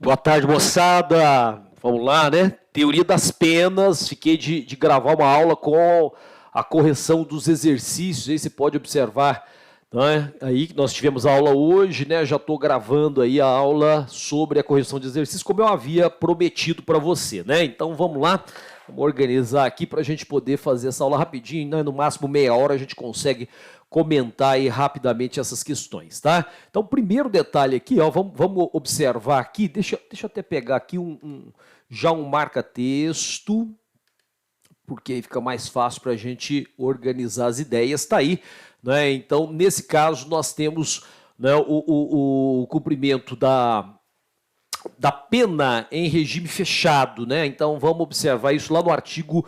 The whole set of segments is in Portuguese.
Boa tarde, moçada. Vamos lá, né? Teoria das penas. Fiquei de gravar uma aula com a correção dos exercícios. Aí você pode observar, né? Aí que nós tivemos a aula hoje, né? Já estou gravando aí a aula sobre a correção de exercícios, como eu havia prometido para você, né? Então vamos lá. Vamos organizar aqui para a gente poder fazer essa aula rapidinho, né? No máximo meia hora a gente consegue comentar aí rapidamente essas questões, tá? Então, primeiro detalhe aqui, ó, vamos observar aqui, deixa eu até pegar aqui já um marca-texto, porque aí fica mais fácil para a gente organizar as ideias, tá aí, né? Então, nesse caso, nós temos, né, o cumprimento da pena em regime fechado, né? Então vamos observar isso lá no artigo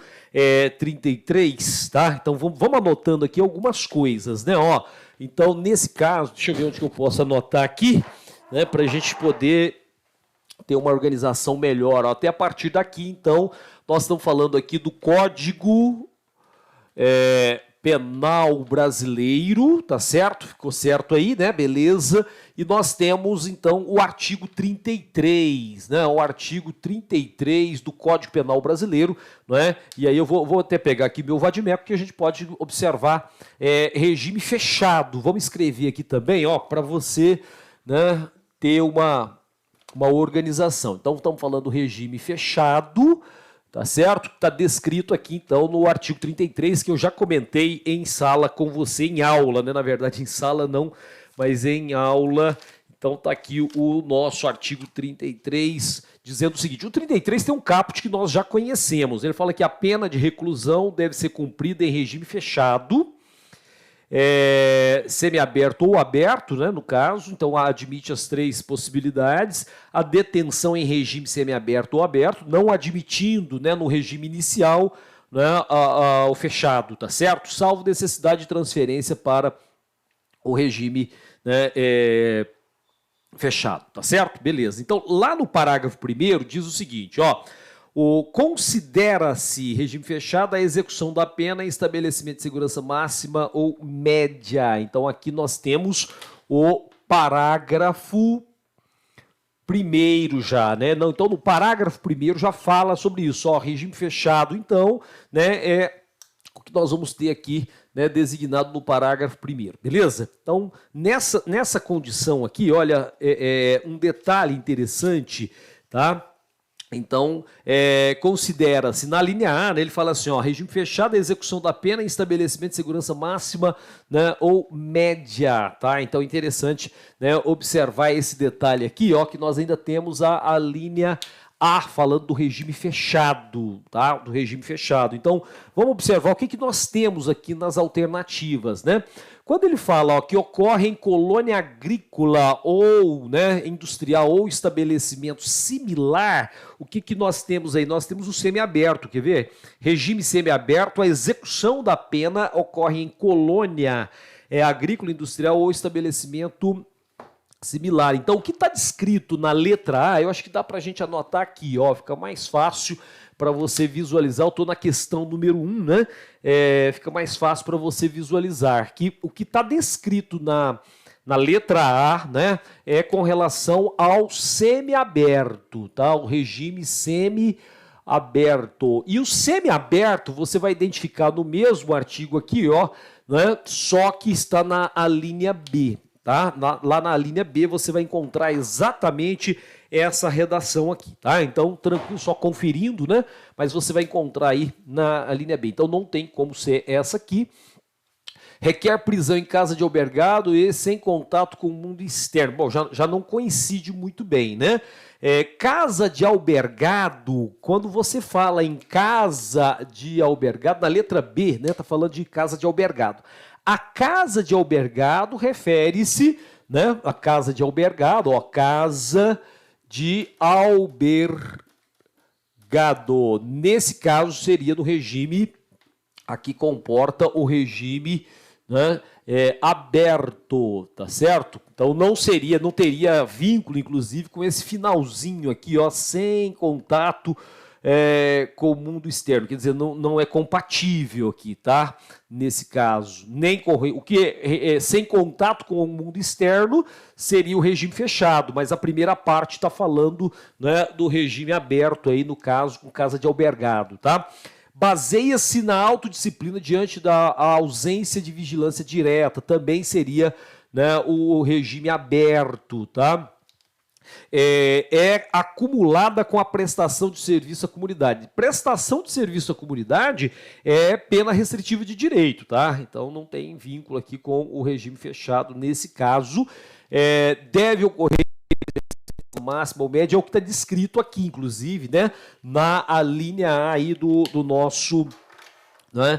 33, tá? Então vamos anotando aqui algumas coisas, né? Ó, então nesse caso, deixa eu ver onde que eu posso anotar aqui, né? Para a gente poder ter uma organização melhor. Ó, até a partir daqui, então, nós estamos falando aqui do Código Penal brasileiro, tá certo? Ficou certo aí, né? Beleza. E nós temos, então, o artigo 33, né? O artigo 33 do Código Penal brasileiro, né? E aí eu vou até pegar aqui meu vadimeco, que a gente pode observar regime fechado. Vamos escrever aqui também, ó, para você, né, ter uma organização. Então, estamos falando do regime fechado, tá certo? Está descrito aqui, então, no artigo 33, que eu já comentei em sala com você, em aula, né? Na verdade, em sala não, mas em aula. Então, está aqui o nosso artigo 33, dizendo o seguinte: o 33 tem um caput que nós já conhecemos. Ele fala que a pena de reclusão deve ser cumprida em regime fechado, semiaberto ou aberto, né, no caso. Então admite as três possibilidades: a detenção em regime semiaberto ou aberto, não admitindo, né, no regime inicial, né, o fechado, tá certo? Salvo necessidade de transferência para o regime, né, fechado, tá certo? Beleza. Então lá no parágrafo 1º diz o seguinte, ó: considera-se regime fechado a execução da pena em estabelecimento de segurança máxima ou média. Então aqui nós temos o parágrafo 1º já, né? Não, então no parágrafo 1º já fala sobre isso, ó, regime fechado. Então, né, é o que nós vamos ter aqui, né, designado no parágrafo 1º, beleza? Então, nessa condição aqui, olha, um detalhe interessante, tá? Então, considera-se, na linha A, né, ele fala assim, ó, regime fechado, a execução da pena em estabelecimento de segurança máxima, né, ou média, tá? Então, interessante, né, observar esse detalhe aqui, ó, que nós ainda temos a linha A, falando do regime fechado, tá? Do regime fechado. Então, vamos observar o que nós temos aqui nas alternativas, né? Quando ele fala, ó, que ocorre em colônia agrícola ou, né, industrial ou estabelecimento similar, o que nós temos aí? Nós temos o semiaberto, quer ver? Regime semiaberto, a execução da pena ocorre em colônia agrícola, industrial ou estabelecimento similar. Então, o que está descrito na letra A, eu acho que dá para a gente anotar aqui, ó, fica mais fácil para você visualizar. Eu estou na questão número 1, né? Fica mais fácil para você visualizar que o que está descrito na letra A, né, é com relação ao semiaberto, tá? O regime semiaberto. E o semiaberto você vai identificar no mesmo artigo aqui, ó, né? Só que está na linha B. Tá? Lá na linha B você vai encontrar exatamente essa redação aqui, tá? Então, tranquilo, só conferindo, né? Mas você vai encontrar aí na linha B. Então, não tem como ser essa aqui. Requer prisão em casa de albergado e sem contato com o mundo externo. Bom, já não coincide muito bem, né? Casa de albergado, quando você fala em casa de albergado, na letra B, né? Tá falando de casa de albergado. A casa de albergado refere-se, né, a casa de albergado, ó, casa de albergado. Nesse caso seria no regime, aqui comporta o regime, né, aberto, tá certo? Então não teria vínculo, inclusive, com esse finalzinho aqui, ó, sem contato com o mundo externo, quer dizer, não é compatível aqui, tá? Nesse caso, nem com o que sem contato com o mundo externo seria o regime fechado, mas a primeira parte está falando, né, do regime aberto aí, no caso, com casa de albergado, tá? Baseia-se na autodisciplina diante da ausência de vigilância direta, também seria, né, o regime aberto, tá? É acumulada com a prestação de serviço à comunidade. Prestação de serviço à comunidade é pena restritiva de direito, tá? Então não tem vínculo aqui com o regime fechado nesse caso. Deve ocorrer máxima ou média, é o que está descrito aqui, inclusive, né, na linha A aí do nosso, né,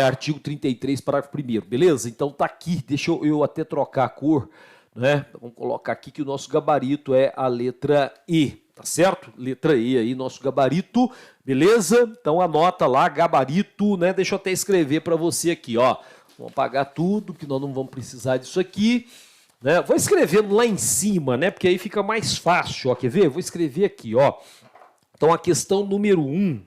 artigo 33, parágrafo 1º, beleza? Então tá aqui, deixa eu até trocar a cor, né? Vamos colocar aqui que o nosso gabarito é a letra E, tá certo? Letra E aí, nosso gabarito, beleza? Então anota lá, gabarito, né? Deixa eu até escrever para você aqui, ó. Vamos apagar tudo, que nós não vamos precisar disso aqui. Né? Vou escrevendo lá em cima, né? Porque aí fica mais fácil, ó. Quer ver? Vou escrever aqui, ó. Então a questão número 1,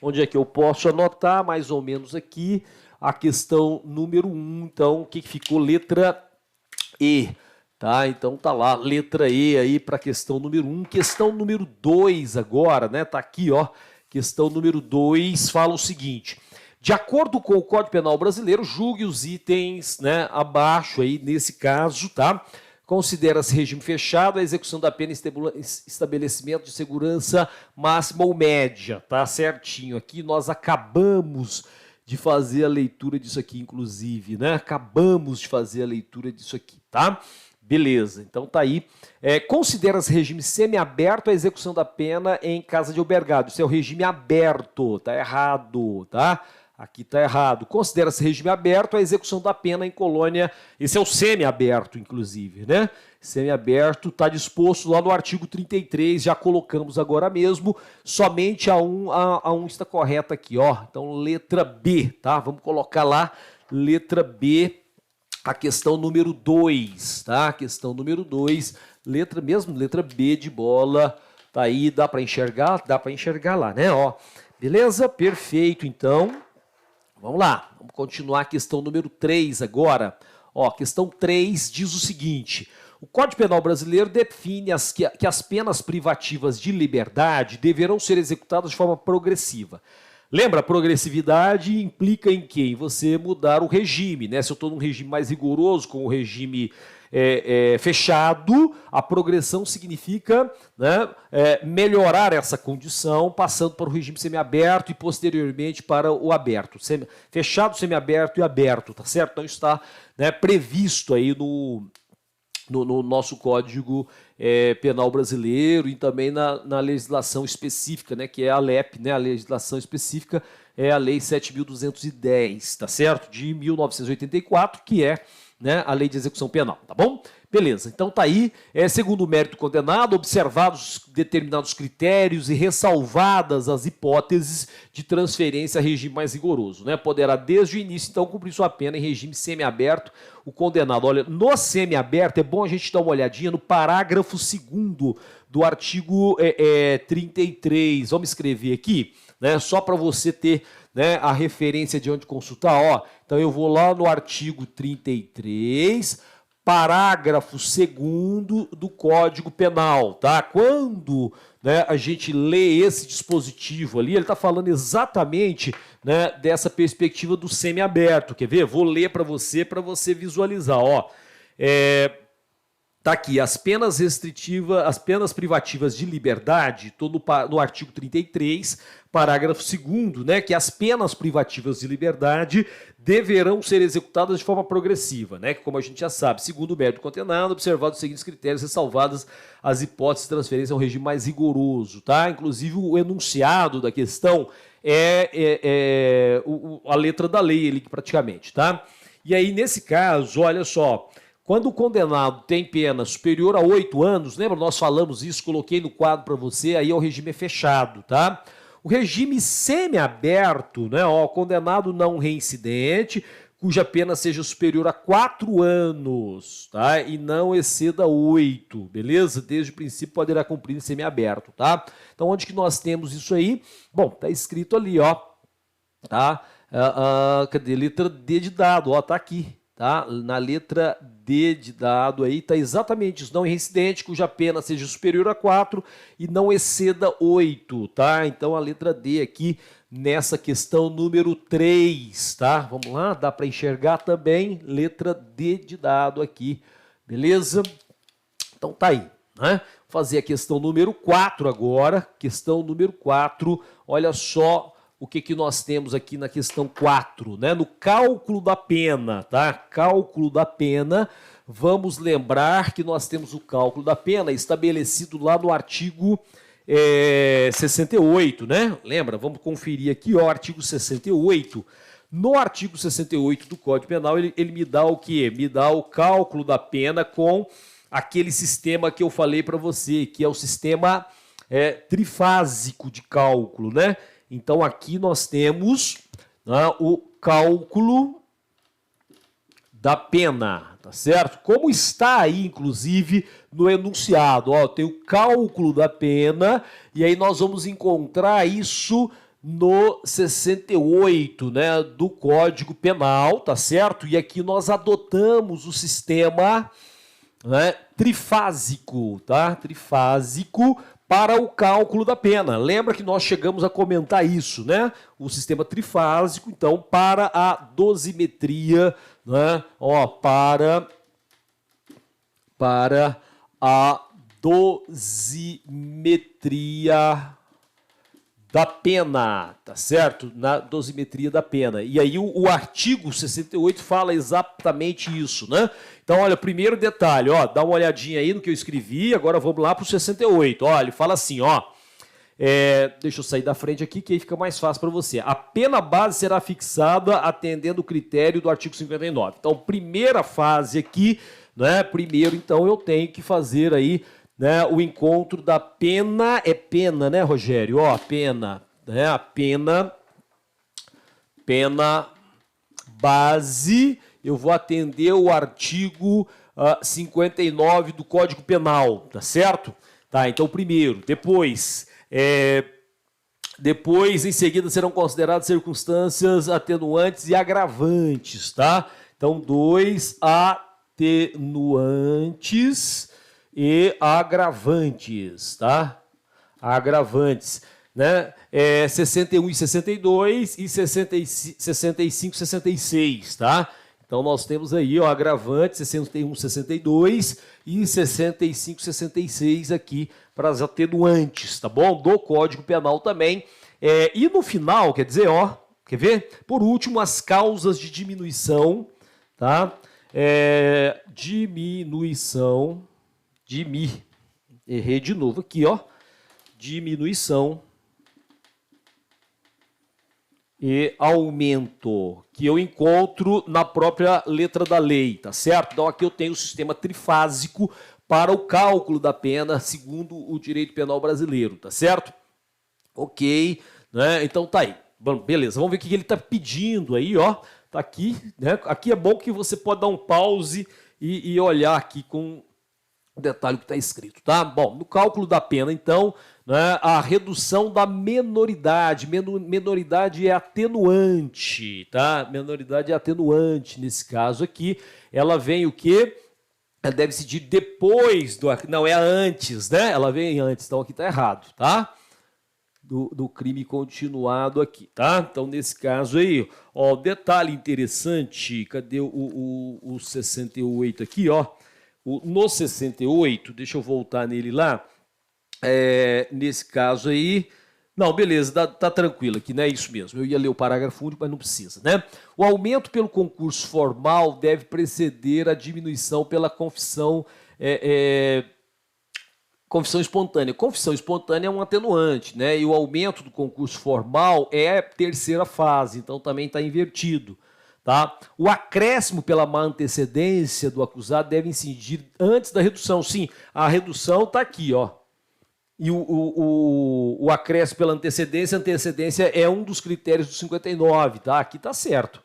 onde é que eu posso anotar mais ou menos aqui a questão número 1, então o que ficou? Letra E, tá? Então tá lá, letra E aí para a questão número 1. Questão número 2 agora, né? Tá aqui, ó. Questão número 2 fala o seguinte: de acordo com o Código Penal brasileiro, julgue os itens, né, abaixo aí, nesse caso, tá? Considera-se regime fechado a execução da pena em estabelecimento de segurança máxima ou média, tá certinho? Aqui nós acabamos de fazer a leitura disso aqui, inclusive, né? Acabamos de fazer a leitura disso aqui, tá? Beleza, então tá aí. Considera-se regime semiaberto a execução da pena em casa de albergado. Isso é o regime aberto, tá errado, tá? Aqui está errado. Considera-se regime aberto a execução da pena em colônia. Esse é o semiaberto, inclusive, né? Semiaberto está disposto lá no artigo 33, já colocamos agora mesmo. Somente a 1 está correta aqui, ó. Então, letra B, tá? Vamos colocar lá, letra B, a questão número 2, tá? Questão número 2, letra B de bola. Tá aí, dá para enxergar? Dá para enxergar lá, né? Ó, beleza? Perfeito, então. Vamos lá, vamos continuar a questão número 3 agora. Ó, questão 3 diz o seguinte: o Código Penal brasileiro define que as penas privativas de liberdade deverão ser executadas de forma progressiva. Lembra, a progressividade implica em quê? Em você mudar o regime, né? Se eu estou num regime mais rigoroso, com o regime fechado, a progressão significa, né, melhorar essa condição, passando para o regime semiaberto e posteriormente para o aberto. Fechado, semiaberto e aberto, tá certo? Então está, né, previsto aí no nosso Código Penal brasileiro e também na legislação específica, né, que é a LEP, né, a legislação específica é a Lei 7.210, tá certo? De 1984, que é, né, a Lei de Execução Penal, tá bom? Beleza, então tá aí, segundo o mérito condenado, observados determinados critérios e ressalvadas as hipóteses de transferência a regime mais rigoroso, né? Poderá desde o início, então, cumprir sua pena em regime semiaberto o condenado. Olha, no semiaberto é bom a gente dar uma olhadinha no parágrafo 2º do artigo 33, vamos escrever aqui, né? Só para você ter, né, a referência de onde consultar, ó. Então eu vou lá no artigo 33, parágrafo 2º do Código Penal, tá? Quando, né, a gente lê esse dispositivo ali, ele está falando exatamente, né, dessa perspectiva do semiaberto. Quer ver? Vou ler para você visualizar, ó. Tá aqui, as penas restritivas, as penas privativas de liberdade, estou no artigo 33, parágrafo 2º, né, que as penas privativas de liberdade deverão ser executadas de forma progressiva, né, que, como a gente já sabe, segundo o mérito condenado, observados os seguintes critérios, ressalvadas as hipóteses de transferência a um regime mais rigoroso, tá? Inclusive o enunciado da questão a letra da lei ali, praticamente, tá? E aí, nesse caso, olha só, quando o condenado tem pena superior a 8 anos, lembra, nós falamos isso, coloquei no quadro para você, aí é o regime fechado, tá? O regime semiaberto, né, ó, condenado não reincidente, cuja pena seja superior a 4 anos, tá? E não exceda 8, beleza? Desde o princípio poderá cumprir em semiaberto, tá? Então, onde que nós temos isso aí? Bom, tá escrito ali, ó, tá? Cadê? Letra D de dado, ó, tá aqui, tá? Na letra D de dado aí tá exatamente isso, não é reincidente, cuja pena seja superior a 4 e não exceda 8, tá? Então, a letra D aqui nessa questão número 3, tá? Vamos lá, dá para enxergar também, letra D de dado aqui, beleza? Então tá aí, né? Vou fazer a questão número 4 agora, questão número 4, olha só o que nós temos aqui na questão 4, né? No cálculo da pena, tá? Cálculo da pena, vamos lembrar que nós temos o cálculo da pena estabelecido lá no artigo 68, né? Lembra? Vamos conferir aqui, ó, artigo 68. No artigo 68 do Código Penal, ele me dá o quê? Me dá o cálculo da pena com aquele sistema que eu falei para você, que é o sistema trifásico de cálculo, né? Então, aqui nós temos, né, o cálculo da pena, tá certo? Como está aí, inclusive, no enunciado, ó, tem o cálculo da pena, e aí nós vamos encontrar isso no 68, né, do Código Penal, tá certo? E aqui nós adotamos o sistema, né, trifásico, tá? Trifásico para o cálculo da pena. Lembra que nós chegamos a comentar isso, né? O sistema trifásico, então, para a dosimetria, né? Ó, para a dosimetria da pena, tá certo? Na dosimetria da pena. E aí o artigo 68 fala exatamente isso, né? Então, olha, primeiro detalhe, ó, dá uma olhadinha aí no que eu escrevi, agora vamos lá para o 68. Olha, ele fala assim, ó, deixa eu sair da frente aqui que aí fica mais fácil para você. A pena base será fixada atendendo o critério do artigo 59. Então, primeira fase aqui, né? Primeiro, então, eu tenho que fazer aí, né, o encontro da pena, pena, né, Rogério? Ó, pena, né? A pena base, eu vou atender o artigo 59 do Código Penal, tá certo? Tá, então primeiro, depois, em seguida serão consideradas circunstâncias atenuantes e agravantes, tá? Então, 2 atenuantes e agravantes, tá? Agravantes, né? 61 e 62 e 65 e 66, tá? Então nós temos aí, ó, agravante 61, 62 e 65, 66 aqui para as atenuantes, tá bom? Do Código Penal também. E no final, quer dizer, ó, quer ver? Por último, as causas de diminuição, tá? Errei de novo aqui, ó. Diminuição e aumento, que eu encontro na própria letra da lei, tá certo? Então aqui eu tenho o sistema trifásico para o cálculo da pena segundo o direito penal brasileiro, tá certo? Ok, né? Então tá aí. Bom, beleza, vamos ver o que ele está pedindo aí, ó. Tá aqui, né? Aqui é bom que você pode dar um pause e olhar aqui com o detalhe que está escrito, tá? Bom, no cálculo da pena, então, né, a redução da menoridade. Menoridade é atenuante, tá? Menoridade é atenuante nesse caso aqui. Ela vem o quê? Ela deve se dir depois do... Não, é antes, né? Ela vem antes, então aqui está errado, tá? Do crime continuado aqui, tá? Então, nesse caso aí, ó, detalhe interessante, cadê o 68 aqui, ó? No 68, deixa eu voltar nele lá, nesse caso aí, não, beleza, tá tranquilo aqui, né? Isso mesmo, eu ia ler o parágrafo único, mas não precisa, né? O aumento pelo concurso formal deve preceder a diminuição pela confissão espontânea. Confissão espontânea é um atenuante, né? E o aumento do concurso formal é terceira fase, então também está invertido. Tá? O acréscimo pela má antecedência do acusado deve incidir antes da redução. Sim, a redução está aqui, ó. E o acréscimo pela antecedência é um dos critérios do 59, tá? Aqui está certo.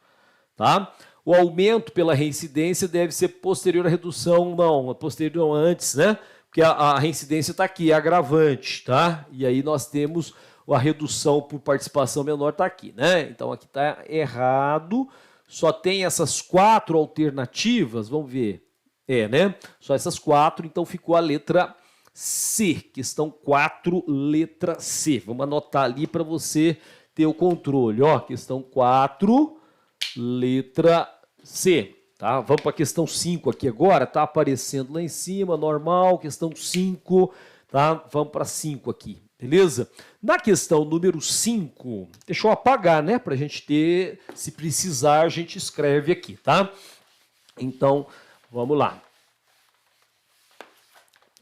Tá? O aumento pela reincidência deve ser posterior à redução, não, posterior antes, né? Porque a reincidência está aqui, é agravante, tá? E aí nós temos a redução por participação menor está aqui, né? Então aqui está errado, só tem essas 4 alternativas, vamos ver, né? Só essas 4, então ficou a letra C, questão 4, letra C. Vamos anotar ali para você ter o controle, ó, questão 4, letra C, tá? Vamos para a questão 5 aqui agora, tá aparecendo lá em cima, normal, questão 5, tá? Vamos para 5 aqui. Beleza? Na questão número 5, deixa eu apagar, né? Para a gente ter, se precisar, a gente escreve aqui, tá? Então, vamos lá.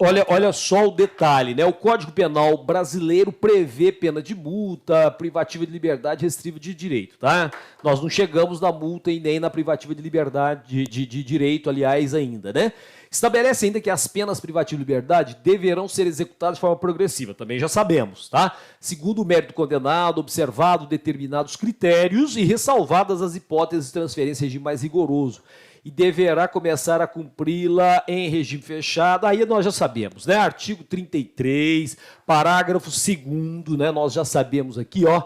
Olha só o detalhe, né? O Código Penal brasileiro prevê pena de multa, privativa de liberdade, restritiva de direito, tá? Nós não chegamos na multa e nem na privativa de liberdade, de direito, aliás, ainda, né? Estabelece ainda que as penas privativas de liberdade deverão ser executadas de forma progressiva, também já sabemos, tá? Segundo o mérito condenado, observado determinados critérios e ressalvadas as hipóteses de transferência em regime mais rigoroso. E deverá começar a cumpri-la em regime fechado, aí nós já sabemos, né? Artigo 33, parágrafo 2º, né? Nós já sabemos aqui, ó.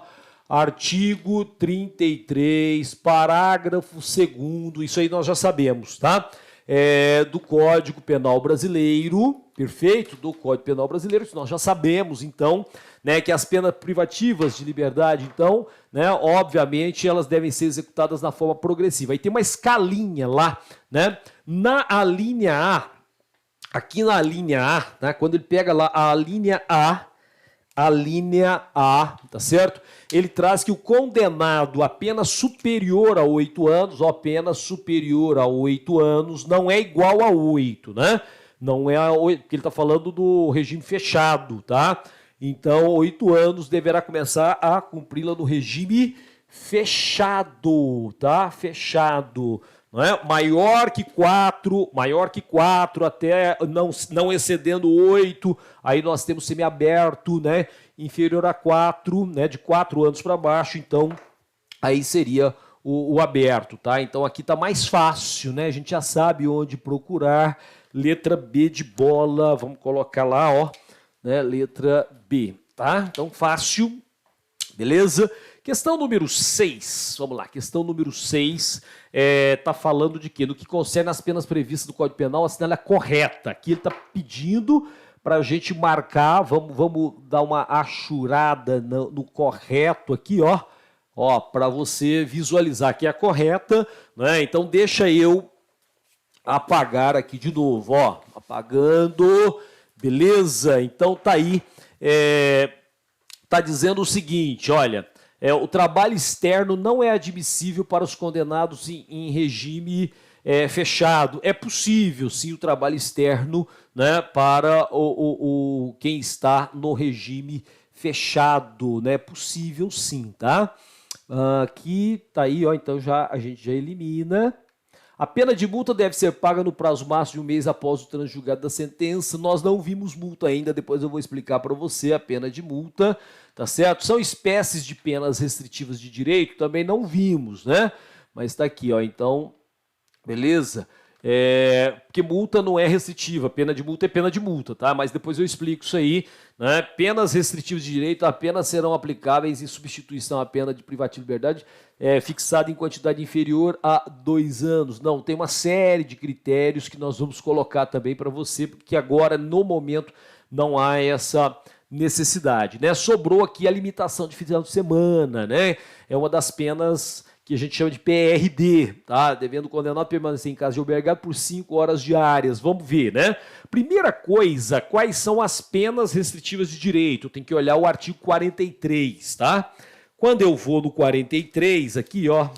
Artigo 33, parágrafo 2º, isso aí nós já sabemos, tá? Do Código Penal Brasileiro, perfeito? Do Código Penal Brasileiro, nós já sabemos, então, né, que as penas privativas de liberdade, então, né, obviamente, elas devem ser executadas na forma progressiva. Aí tem uma escalinha lá, né? Na linha A, aqui na linha A, né, quando ele pega lá a linha A, tá certo? Ele traz que o condenado a pena superior a 8 anos, ó, pena superior a 8 anos, não é igual a 8, né? Não é a 8, porque ele está falando do regime fechado, tá? Então, 8 anos deverá começar a cumpri-la no regime fechado, tá? Fechado. Não é? Maior que 4, até não excedendo 8, aí nós temos semiaberto, né? Inferior a 4, né? De 4 anos para baixo, então aí seria o aberto, tá? Então aqui tá mais fácil, né? A gente já sabe onde procurar. Letra B de bola, vamos colocar lá, ó, né? Letra B, tá? Então fácil, beleza? Questão número 6, vamos lá, questão número 6 está falando de quê? Do que concerne as penas previstas do Código Penal, assinale a correta. Aqui ele está pedindo para a gente marcar, vamos dar uma achurada no correto aqui, ó, para você visualizar que é a correta, né? Então deixa eu apagar aqui de novo, ó, apagando, beleza? Então tá aí, tá dizendo o seguinte, olha, o trabalho externo não é admissível para os condenados em regime fechado. É possível, sim, o trabalho externo, né, para quem está no regime fechado, né? É possível, sim, tá? Aqui tá aí, ó, então a gente já elimina. A pena de multa deve ser paga no prazo máximo de 1 mês após o trânsito julgado da sentença. Nós não vimos multa ainda, depois eu vou explicar para você a pena de multa, tá certo? São espécies de penas restritivas de direito, também não vimos, né? Mas tá aqui, ó, então, beleza? Porque multa não é restritiva, pena de multa é pena de multa, tá? Mas depois eu explico isso aí, né? Penas restritivas de direito apenas serão aplicáveis em substituição à pena de privativa de liberdade fixada em quantidade inferior a 2 anos. Não, tem uma série de critérios que nós vamos colocar também para você, porque agora, no momento, não há essa necessidade, né? Sobrou aqui a limitação de final de semana, né? É uma das penas que a gente chama de PRD, tá? Devendo o condenado permanecer em casa de albergado por 5 horas diárias. Vamos ver, né? Primeira coisa, quais são as penas restritivas de direito? Tem que olhar o artigo 43, tá? Quando eu vou no 43, aqui, ó,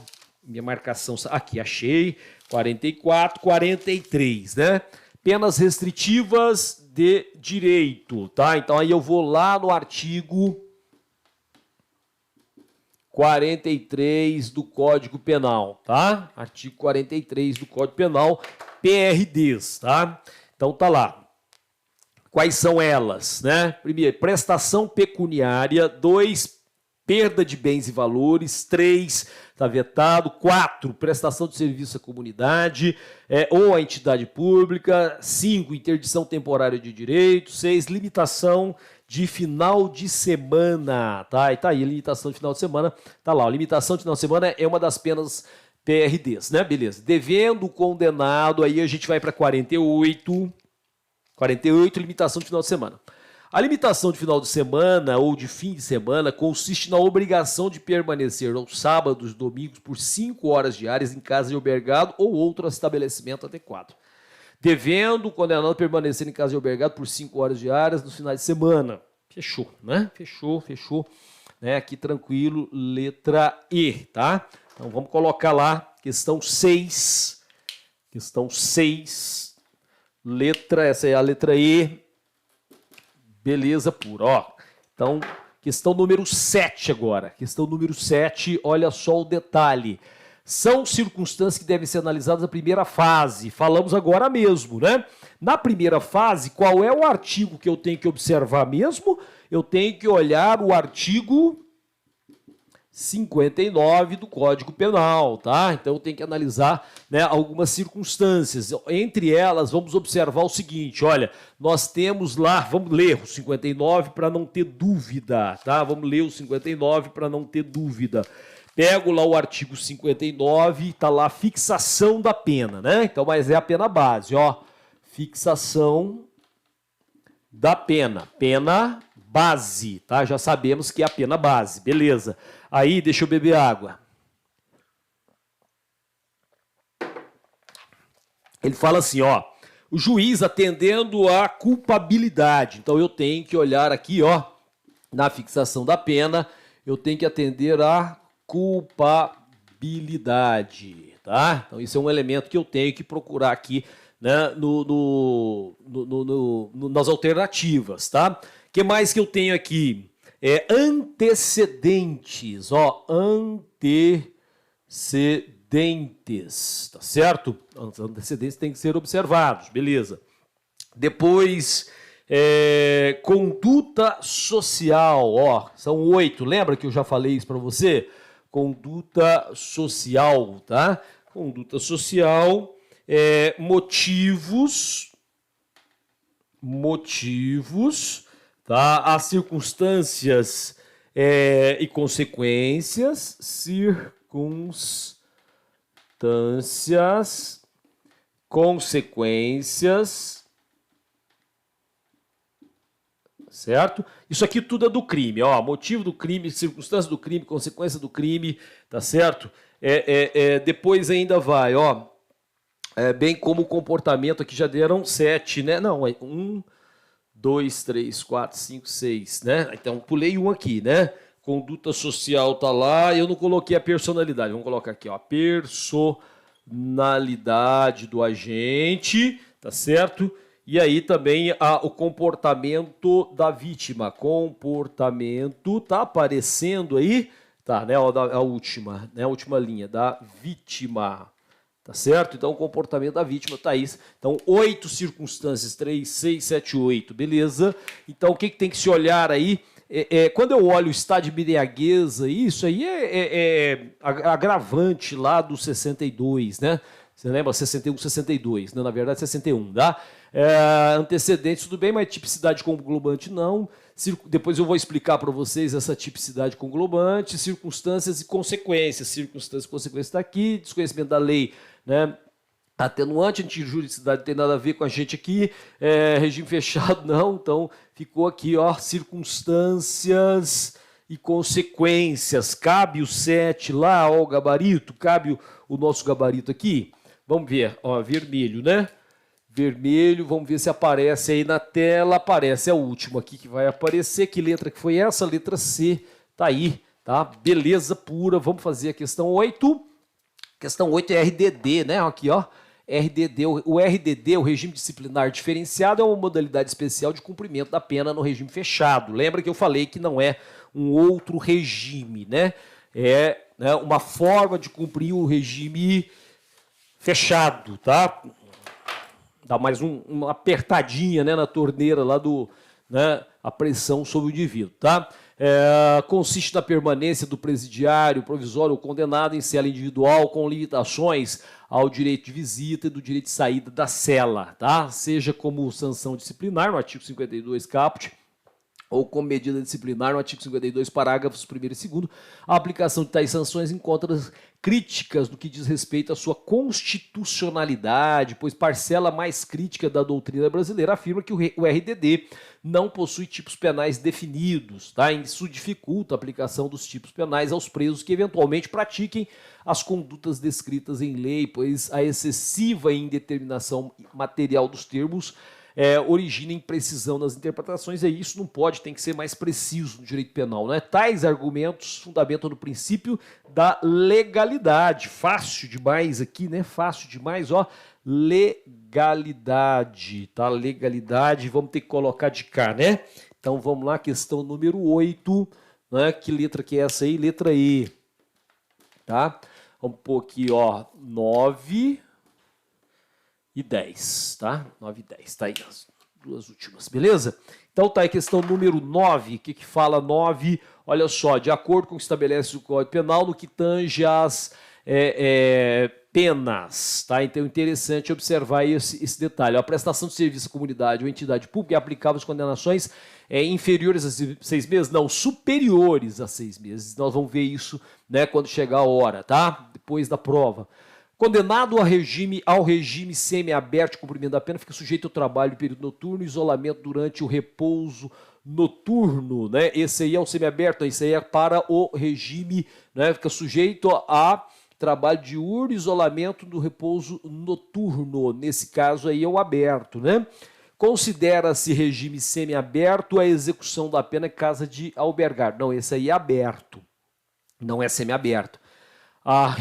minha marcação, aqui, achei, 44, 43, né? Penas restritivas de direito, tá? Então aí eu vou lá no artigo 43 do Código Penal, tá? Artigo 43 do Código Penal, PRDs, tá? Então tá lá. Quais são elas, né? Primeiro, prestação pecuniária. 2, perda de bens e valores. 3, está vetado. 4, prestação de serviço à comunidade ou à entidade pública. 5, interdição temporária de direito. 6, limitação de final de semana, tá? E tá aí, limitação de final de semana, tá lá. A limitação de final de semana é uma das penas PRDs, né? Beleza. Devendo o condenado, aí a gente vai para 48. 48, limitação de final de semana. A limitação de final de semana ou de fim de semana consiste na obrigação de permanecer aos sábados e domingos por 5 horas diárias em casa de albergado ou outro estabelecimento adequado. Devendo o condenado permanecer em casa de albergado por 5 horas diárias nos finais de semana. Fechou, né? Fechou. Né? Aqui tranquilo, letra E, tá? Então vamos colocar lá, questão 6. Questão 6. Essa é a letra E. Beleza pura, ó. Então, questão número 7 agora. Questão número 7, olha só o detalhe. São circunstâncias que devem ser analisadas na primeira fase. Falamos agora mesmo, né? Na primeira fase, qual é o artigo que eu tenho que observar mesmo? Eu tenho que olhar o artigo 59 do Código Penal, tá? Então tem que analisar, né, algumas circunstâncias. Entre elas, vamos observar o seguinte, olha, nós temos lá, vamos ler o 59 para não ter dúvida, tá? Vamos ler o 59 para não ter dúvida. Pego lá o artigo 59, tá lá fixação da pena, né? Então, mas é a pena base, ó. Fixação da pena, pena base, tá? Já sabemos que é a pena base, beleza. Aí, deixa eu beber água. Ele fala assim, ó, o juiz atendendo à culpabilidade. Então, eu tenho que olhar aqui, ó, na fixação da pena, eu tenho que atender à culpabilidade, tá? Então, isso é um elemento que eu tenho que procurar aqui, né, nas alternativas, tá? O que mais que eu tenho aqui? Antecedentes, ó, antecedentes, tá certo? Os antecedentes têm que ser observados, beleza. Depois, conduta social, ó, são 8, lembra que eu já falei isso para você? Conduta social, tá? Conduta social, motivos, tá? As circunstâncias e consequências, certo? Isso aqui tudo é do crime, ó, motivo do crime, circunstância do crime, consequência do crime, tá certo? Depois ainda vai, ó, bem como o comportamento, aqui já deram 7, né? Não, 1, 2, 3, 4, 5, 6, né? Então, pulei um aqui, né? Conduta social tá lá, eu não coloquei a personalidade. Vamos colocar aqui, ó, personalidade do agente, tá certo? E aí também o comportamento da vítima. Comportamento, tá aparecendo aí, tá, né? A última, né? A última linha, da vítima. Tá certo? Então, o comportamento da vítima tá aí. Então, 8 circunstâncias, 3, 6, 7, 8, beleza? Então, o que tem que se olhar aí? Quando eu olho o estado de embriaguez, isso aí é agravante lá do 62, né? Você lembra? 61, 62, né? Na verdade, 61, tá? Antecedentes, tudo bem, mas tipicidade conglobante não. Depois eu vou explicar para vocês essa tipicidade conglobante, circunstâncias e consequências. Circunstâncias e consequências está aqui, desconhecimento da lei, né? Atenuante, antijuridicidade não tem nada a ver com a gente aqui, regime fechado não, então ficou aqui, ó, circunstâncias e consequências. Cabe o 7 lá, ó, o gabarito, cabe o nosso gabarito aqui. Vamos ver, ó, vermelho, né? Vermelho, vamos ver se aparece aí na tela. Aparece a última aqui que vai aparecer. Que letra que foi essa? Letra C, tá aí, tá? Beleza pura, vamos fazer a questão 8. Questão 8 é RDD, né? Aqui, ó. RDD, o RDD, o regime disciplinar diferenciado, é uma modalidade especial de cumprimento da pena no regime fechado. Lembra que eu falei que não é um outro regime, né? É, né, uma forma de cumprir o regime fechado, tá? Dá mais uma apertadinha, né, na torneira lá do, né, a pressão sobre o indivíduo, tá? Consiste na permanência do presidiário, provisório ou condenado em cela individual com limitações ao direito de visita e do direito de saída da cela, tá? Seja como sanção disciplinar, no artigo 52 caput, ou como medida disciplinar no artigo 52, parágrafos 1º e 2º, a aplicação de tais sanções encontra críticas no que diz respeito à sua constitucionalidade, pois parcela mais crítica da doutrina brasileira afirma que o RDD não possui tipos penais definidos, tá? Isso dificulta a aplicação dos tipos penais aos presos que eventualmente pratiquem as condutas descritas em lei, pois a excessiva indeterminação material dos termos origina imprecisão nas interpretações, e isso não pode, tem que ser mais preciso no direito penal, né? Tais argumentos fundamentam no princípio da legalidade. Fácil demais aqui, né? Fácil demais, ó. Legalidade, tá? Legalidade, vamos ter que colocar de cá, né? Então vamos lá, questão número 8, né? Que letra que é essa aí? Letra E, tá? Vamos pôr aqui, ó, 9 e 10, tá? 9 e 10, tá aí as duas últimas, beleza? Então tá aí questão número 9, o que fala 9? Olha só, de acordo com o que estabelece o Código Penal, no que tange às penas, tá? Então é interessante observar esse detalhe. A prestação de serviço à comunidade ou entidade pública é aplicável às condenações inferiores a 6 meses? Não, superiores a 6 meses. Nós vamos ver isso, né, quando chegar a hora, tá? Depois da prova. Condenado ao regime semiaberto de cumprimento da pena, fica sujeito ao trabalho em período noturno, isolamento durante o repouso noturno, né? Esse aí é o semiaberto, esse aí é para o regime, né? Fica sujeito a trabalho diurno, isolamento do repouso noturno. Nesse caso aí é o aberto, né? Considera-se regime semiaberto a execução da pena em casa de albergar. Não, esse aí é aberto, não é semiaberto. A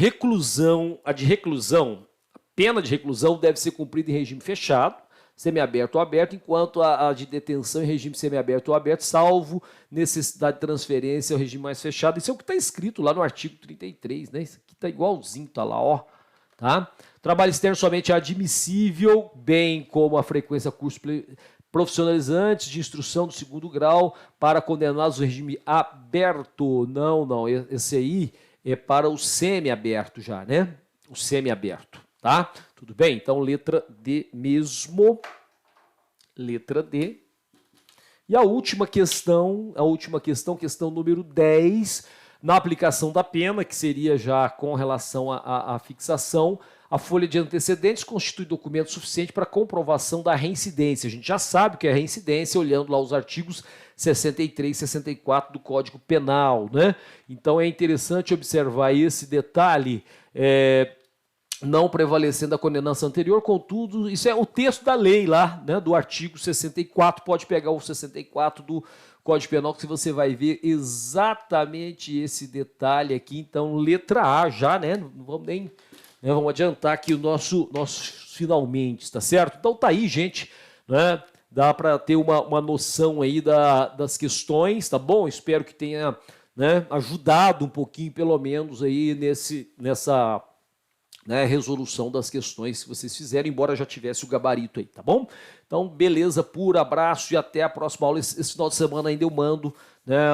pena de reclusão deve ser cumprida em regime fechado, semiaberto ou aberto, enquanto a de detenção em regime semiaberto ou aberto, salvo necessidade de transferência ao regime mais fechado. Isso é o que está escrito lá no artigo 33, né? Isso aqui está igualzinho, tá lá, ó. Tá? Trabalho externo somente é admissível, bem como a frequência a cursos profissionalizantes de instrução do 2º grau para condenados no regime aberto. Não, esse aí é para o semiaberto já, né? O semiaberto, tá? Tudo bem? Então, letra D mesmo. Letra D. E a última questão, questão número 10, na aplicação da pena, que seria já com relação à fixação, a folha de antecedentes constitui documento suficiente para comprovação da reincidência. A gente já sabe que é reincidência olhando lá os artigos 63 e 64 do Código Penal, né? Então é interessante observar esse detalhe, não prevalecendo a condenação anterior, contudo, isso é o texto da lei lá, né, do artigo 64, pode pegar o 64 do Código Penal, que você vai ver exatamente esse detalhe aqui. Então, letra A já, né? Não vamos nem... Vamos adiantar aqui o nosso finalmente, tá certo? Então tá aí, gente, né? Dá para ter uma noção aí das questões, tá bom? Espero que tenha, né, ajudado um pouquinho, pelo menos, aí nessa, né, resolução das questões que vocês fizeram, embora já tivesse o gabarito aí, tá bom? Então, beleza, puro abraço e até a próxima aula. Esse final de semana ainda eu mando, né,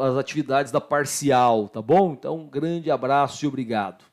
as atividades da parcial, tá bom? Então, um grande abraço e obrigado.